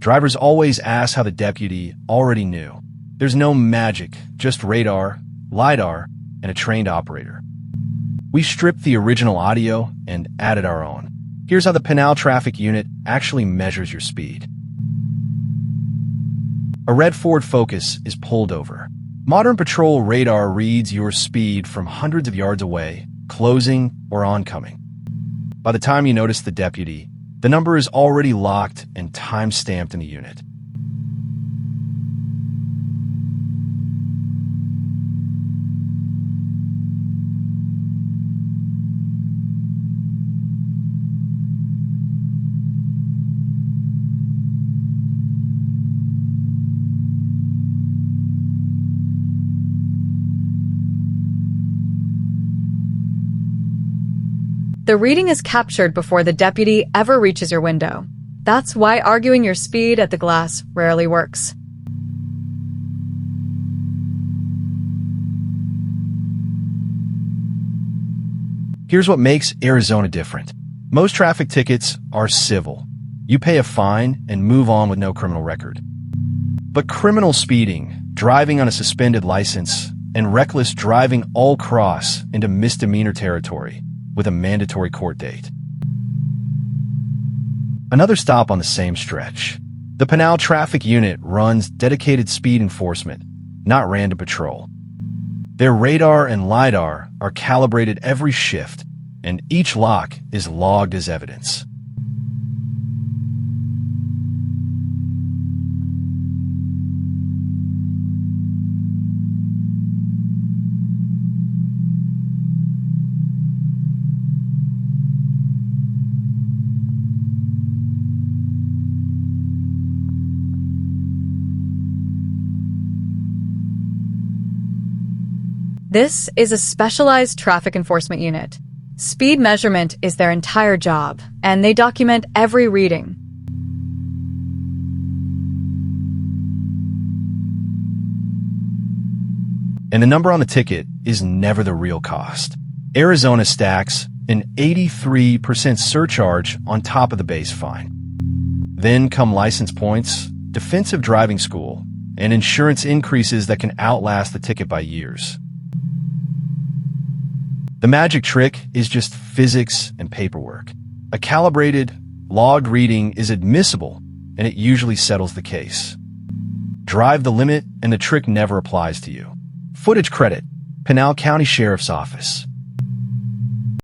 Drivers always ask how the deputy already knew. There's no magic, just radar, LiDAR, and a trained operator. We stripped the original audio and added our own. Here's how the Pinal traffic unit actually measures your speed. A red Ford Focus is pulled over. Modern patrol radar reads your speed from hundreds of yards away, closing or oncoming. By the time you notice the deputy, the number is already locked and time-stamped in the unit. The reading is captured before the deputy ever reaches your window. That's why arguing your speed at the glass rarely works. Here's what makes Arizona different. Most traffic tickets are civil. You pay a fine and move on with no criminal record. But criminal speeding, driving on a suspended license, and reckless driving all cross into misdemeanor territory with a mandatory court date. Another stop on the same stretch. The Pinal traffic unit runs dedicated speed enforcement, not random patrol. Their radar and LiDAR are calibrated every shift, and each lock is logged as evidence. This is a specialized traffic enforcement unit. Speed measurement is their entire job, and they document every reading. And the number on the ticket is never the real cost. Arizona stacks an 83% surcharge on top of the base fine. Then come license points, defensive driving school, and insurance increases that can outlast the ticket by years. The magic trick is just physics and paperwork. A calibrated, logged reading is admissible, and it usually settles the case. Drive the limit, and the trick never applies to you. Footage credit, Pinal County Sheriff's Office.